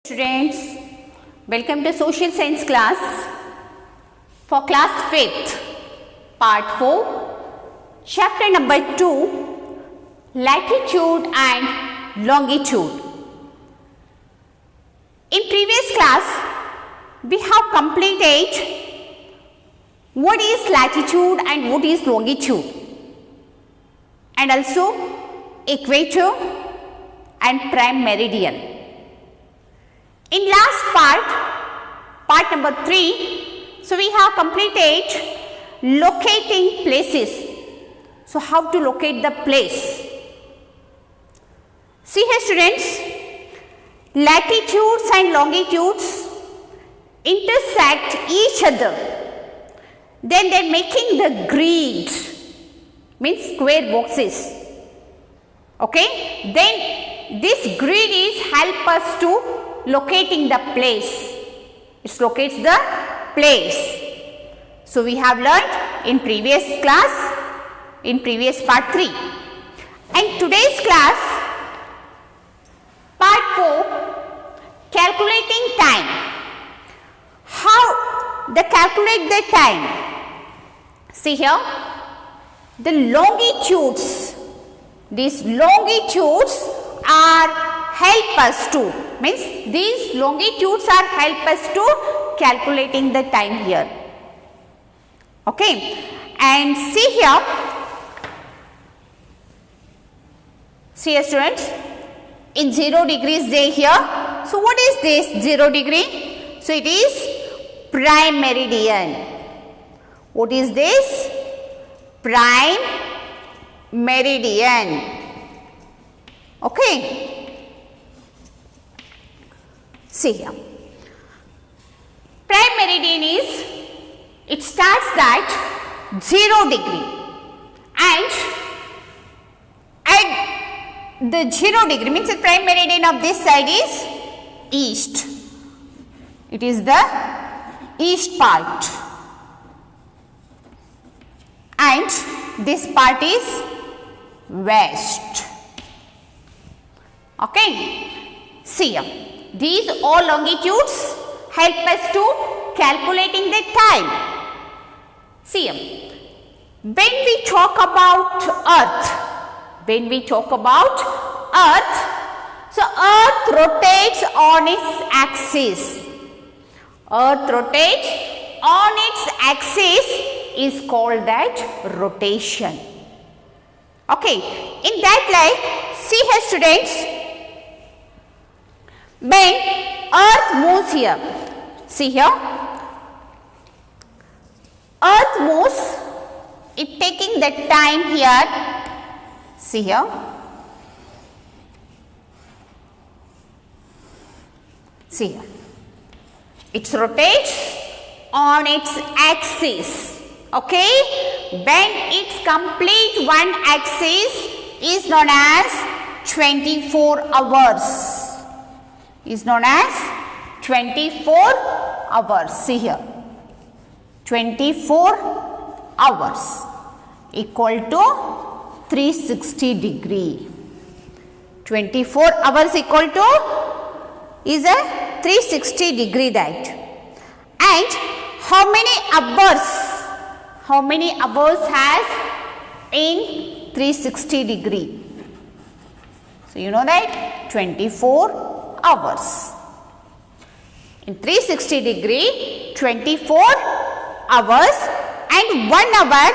Students, welcome to social science class for class 5th, part 4, chapter number 2, latitude and longitude. In previous class, we have completed what is latitude and what is longitude, and also equator and prime meridian. In last part number 3, so we have completed locating places. So how to locate the place? See here students, latitudes and longitudes intersect each other. Then they are making the grid, means square boxes. Okay, then this grid is help us to locating the place. It locates the place. So we have learnt in previous class, in previous part 3. And today's class, part 4, calculating time. How they calculate the time? See here, the longitudes. These longitudes are help us to, means these longitudes are help us to calculating the time here. Okay, and see here students, in 0 degrees they here. So what is this 0 degree? So it is prime meridian. What is this? Prime meridian. Okay. See here, prime meridian is, it starts at 0 degree and at the 0 degree, means the prime meridian of this side is east. It is the east part and this part is west. Okay, see here. These all longitudes help us to calculating the time. See, when we talk about Earth, so Earth rotates on its axis. Earth rotates on its axis is called that rotation. Okay, in that light, see here students, when Earth moves here, see here, Earth moves, it taking the time here, see here, see here, it rotates on its axis. Okay, when its complete one axis is known as 24 hours. Is known as 24 hours. See here, 24 hours equal to 360 degree. 24 hours equal to is a 360 degree that. And how many hours has in 360 degree? So you know that 24 hours. In 360 degree, 24 hours, and 1 hour,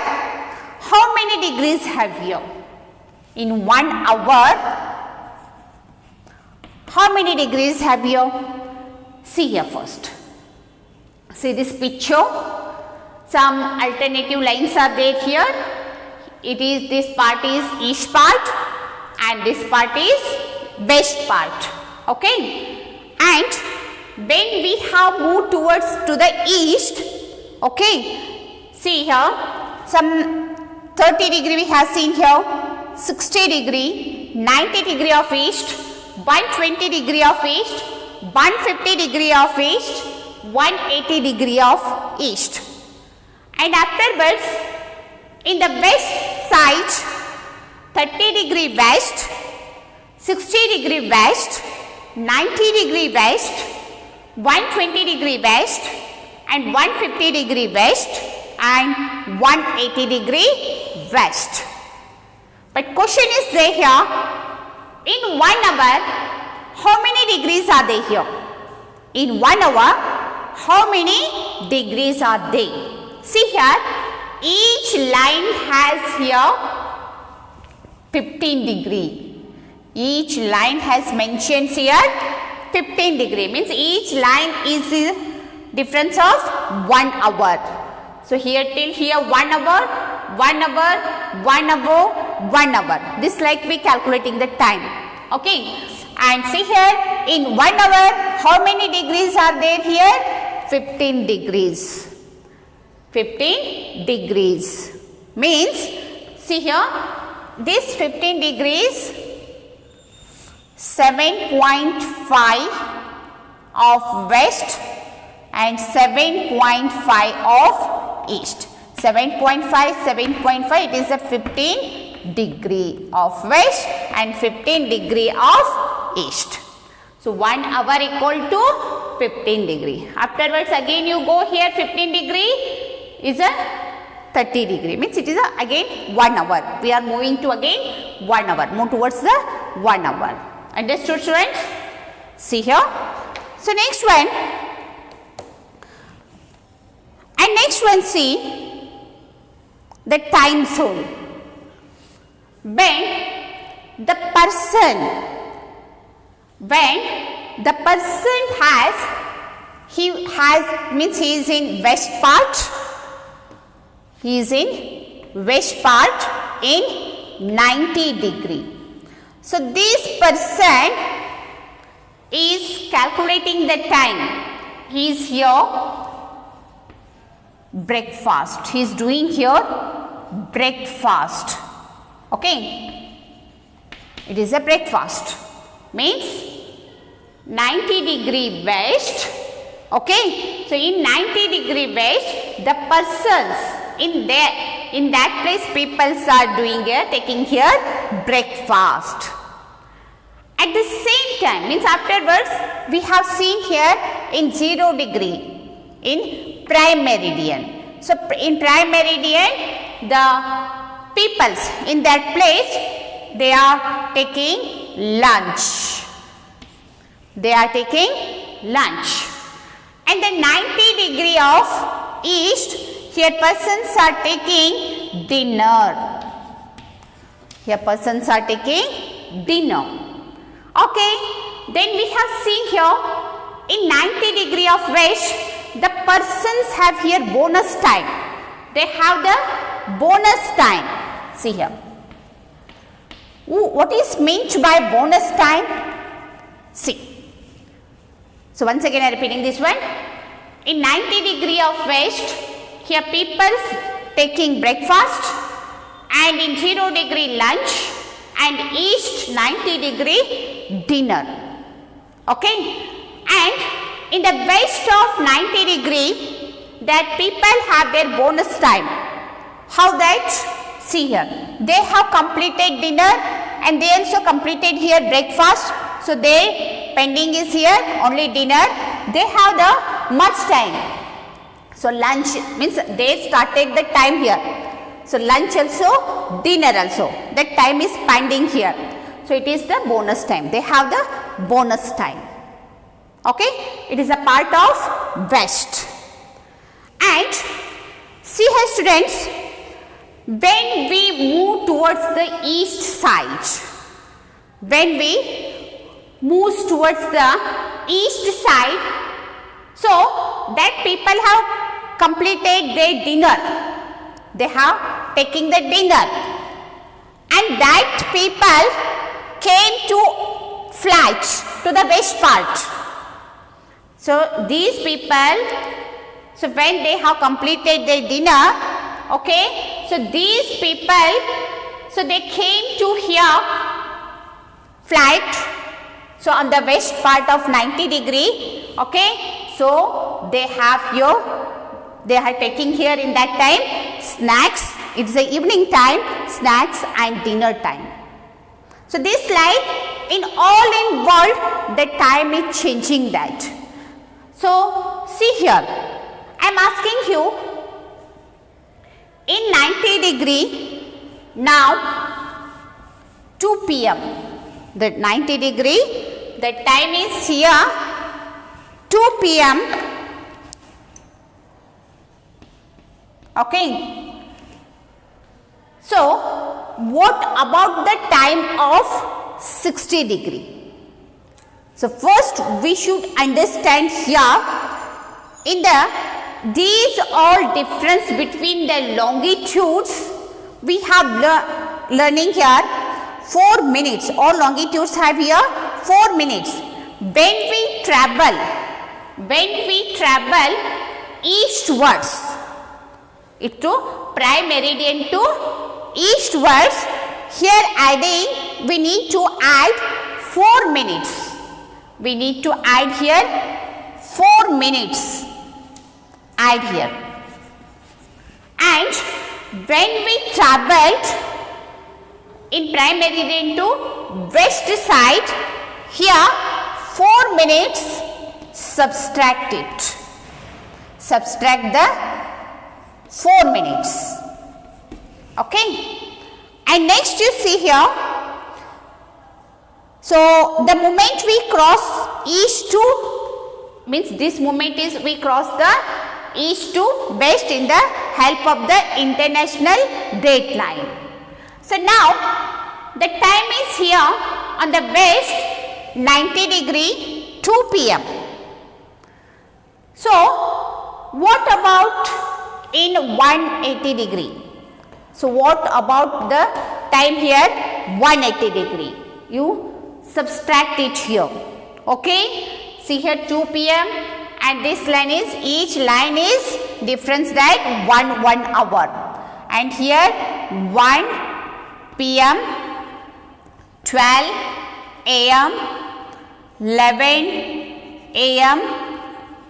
how many degrees have here? In 1 hour, how many degrees have here? See here first. See this picture. Some alternative lines are there here. It is, this part is east part and this part is west part. Okay, and when we have moved towards to the east, okay, see here, some 30 degree we have seen here, 60 degree, 90 degree of east, 120 degree of east, 150 degree of east, 180 degree of east. And afterwards, in the west side, 30 degree west, 60 degree west, 90 degree west, 120 degree west and 150 degree west and 180 degree west. But question is there here, in 1 hour, how many degrees are they here? In 1 hour, how many degrees are they? See here, each line has here 15 degree. Each line has mentioned here 15 degree. Means each line is a difference of 1 hour. So here till here 1 hour, 1 hour, 1 hour, 1 hour. This like we calculating the time. Okay. And see here, in 1 hour, how many degrees are there here? 15 degrees. 15 degrees. Means, see here, this 15 degrees, 7.5 of west and 7.5 of east. 7.5, 7.5, it is a 15 degree of west and 15 degree of east. So 1 hour equal to 15 degree. Afterwards again you go here 15 degree is a 30 degree. Means it is a again 1 hour. We are moving to again 1 hour. Move towards the 1 hour. Understood students? See here. So next one. And next one see the time zone. When the person means he is in west part, in 90 degree. So this person is calculating the time. He is here breakfast. He is doing here breakfast. Okay. It is a breakfast. Means 90 degree west. Okay. So in 90 degree west, the persons in that place, peoples are doing here, taking here breakfast. At the same time, means afterwards, we have seen here in 0 degree, in prime meridian. So in prime meridian, the peoples in that place, they are taking lunch. They are taking lunch. And the 90 degree of east, here persons are taking dinner. Here persons are taking dinner. Okay. Then we have seen here in 90 degree of west, the persons have here bonus time. They have the bonus time. See here. What is meant by bonus time? See. So once again I am repeating this one. In 90 degree of west, here people taking breakfast, and in 0 degree lunch, and east 90 degree dinner. Okay. And in the west of 90 degree, that people have their bonus time. How that? See here. They have completed dinner and they also completed here breakfast. So they pending is here only dinner. They have the much time. So lunch means they started the time here. So lunch also, dinner also. That time is pending here. So it is the bonus time. They have the bonus time. Okay. It is a part of west. And see here students, when we move towards the east side, when we move towards the east side, so that people have completed their dinner. They have taken the dinner, and that people came to flight to the west part. So these people, so when they have completed their dinner, okay, so these people, so they came to here flight, so on the west part of 90 degree, okay, so they have here, they are taking here in that time snacks. It's the evening time, snacks and dinner time. So this slide in all in world the time is changing that. So see here, I am asking you in 90 degree now 2 p.m. that 90 degree, the time is here 2 p.m. Okay. So what about the time of 60 degree? So first we should understand here in these all difference between the longitudes we have learning here 4 minutes. All longitudes have here 4 minutes. When we travel eastwards, it to prime meridian to eastwards, here adding we need to add 4 minutes. We need to add here 4 minutes. Add here. And when we traveled in prime meridian to west side, here 4 minutes, subtract it. Subtract the 4 minutes. Okay. And next you see here, so the moment we cross east to, means this moment is we cross the east to west in the help of the international date line. So now the time is here on the west 90 degree 2 p.m. So what about in 180 degree? So what about the time here 180 degree? You subtract it here. Okay. See here 2 p.m. and this line is, each line is difference that 1 hour. And here 1 p.m., 12 a.m., 11 a.m.,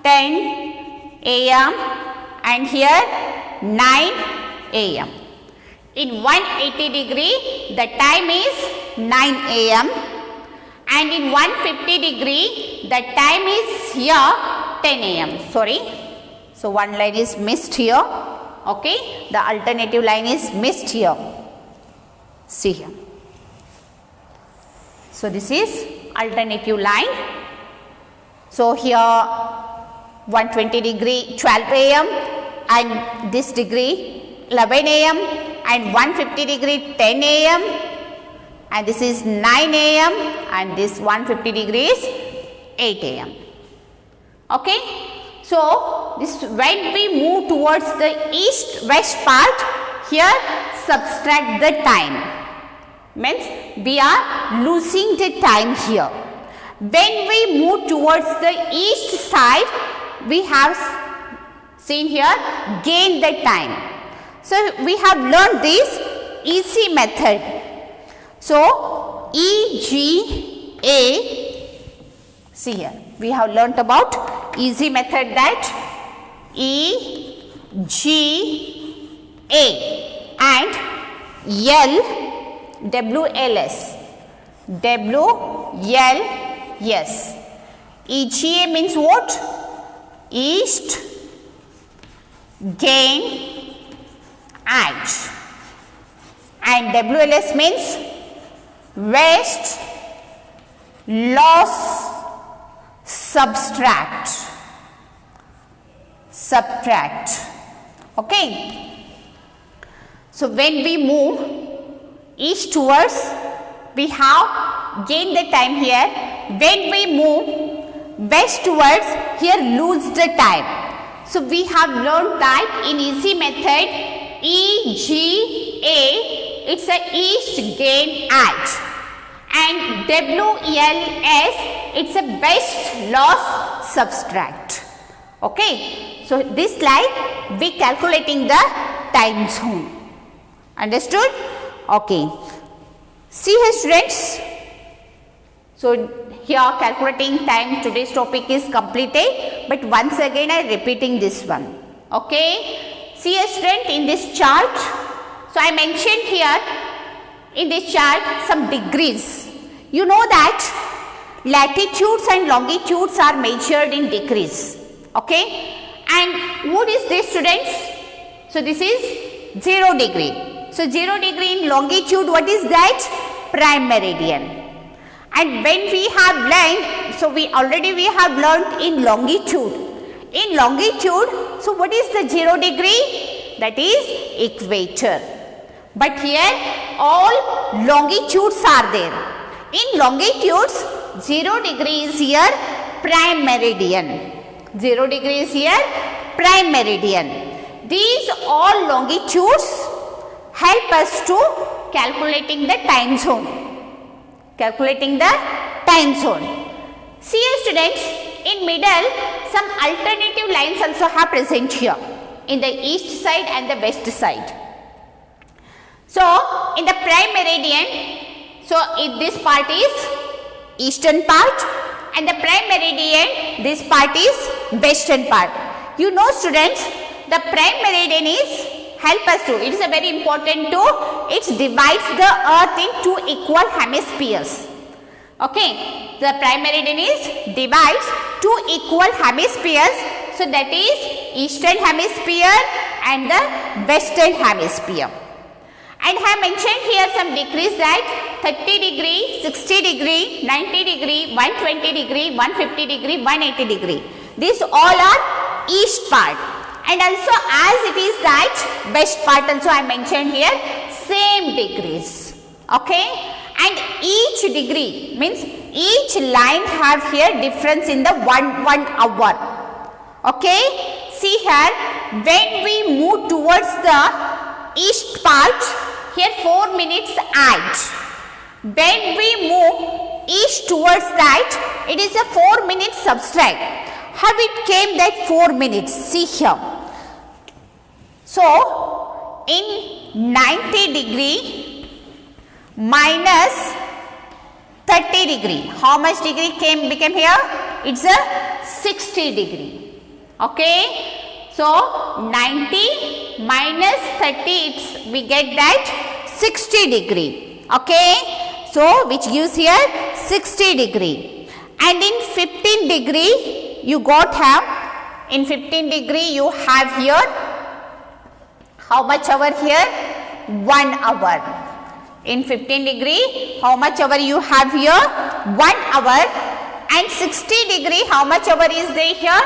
10 a.m. and here 9 a.m. In 180 degree the time is 9 a.m. and in 150 degree the time is here 10 a.m. Sorry. So one line is missed here. Okay. The alternative line is missed here. See here. So this is alternative line. So here 120 degree 12 a.m. and this degree 11 a.m. and 150 degree 10 a.m. and this is 9 a.m. and this 150 degrees 8 a.m. Okay. So this, when we move towards the east west part, here subtract the time. Means we are losing the time here. When we move towards the east side, we have seen here gain the time. So we have learned this easy method. So EGA, see here, we have learnt about easy method, that EGA and WLS. EGA means what? East, gain, add. And WLS means west, loss, subtract. Okay. So when we move eastwards, we have gained the time here. When we move westwards, here lose the time. So we have learned that in easy method, EGA, it's a east, gain, add. And WLS, it's a west, loss, subtract. Okay. So this slide we calculating the time zone. Understood? Okay. See here students. So here calculating time, today's topic is completed, but once again I repeating this one. Okay. See here student, in this chart, so I mentioned here in this chart some degrees. You know that latitudes and longitudes are measured in degrees. Okay, and what is this, students? So this is 0 degree. So 0 degree in longitude, what is that? Prime meridian. And when we have learned, so we have learned in longitude. In longitude, so what is the 0 degree? That is equator. But here all longitudes are there. In longitudes, 0 degree is here prime meridian. 0 degree is here prime meridian. These all longitudes help us to calculating the time zone. Calculating the time zone. See here, students, in middle some alternative lines also have present here in the east side and the west side. So in the prime meridian, so if this part is eastern part and the prime meridian, this part is western part. You know, students, the prime meridian is help us to, it is a very important to, it divides the earth in two equal hemispheres. Okay, the prime meridian is divides two equal hemispheres, so that is eastern hemisphere and the western hemisphere. And I have mentioned here some degrees that 30 degree, 60 degree, 90 degree, 120 degree, 150 degree, 180 degree. These all are east part. And also as it is that west part also I mentioned here same degrees. Okay. And each degree means each line have here difference in the one hour. Okay. See here, when we move towards the east part, here 4 minutes add. When we move east towards that, it is a 4 minutes subtract. How it came that 4 minutes? See here. So, in 90 degree minus 30 degree, how much degree became here? It's a 60 degree. Okay. So, 90 minus 30, we get that 60 degree. Okay. So, which gives here 60 degree. And in 15 degree, you got have, in 15 degree, you have here, how much hour here? 1 hour. In 15 degree, how much hour you have here? 1 hour. And 60 degree, how much hour is there here?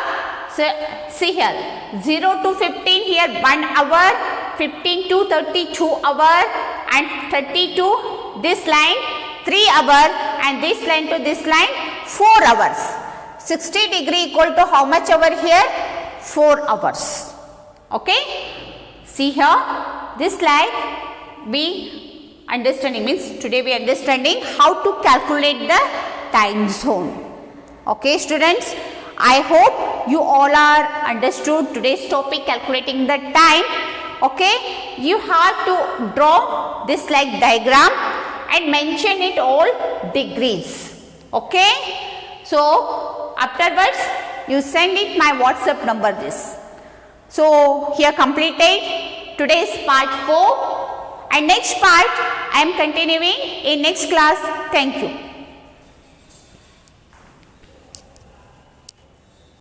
So, see here, 0 to 15 here 1 hour, 15 to 30 2 hour, and 30 to this line 3 hour, and this line to this line 4 hours. 60 degree equal to how much hour here? 4 hours. Okay. See here, this line we understanding, means today we understanding how to calculate the time zone. Okay, students, I hope you all are understood today's topic, calculating the time. Okay, you have to draw this like diagram and mention it all degrees. Okay, so afterwards you send it my WhatsApp number this. So here completed today's part 4, and next part I am continuing in next class. Thank you.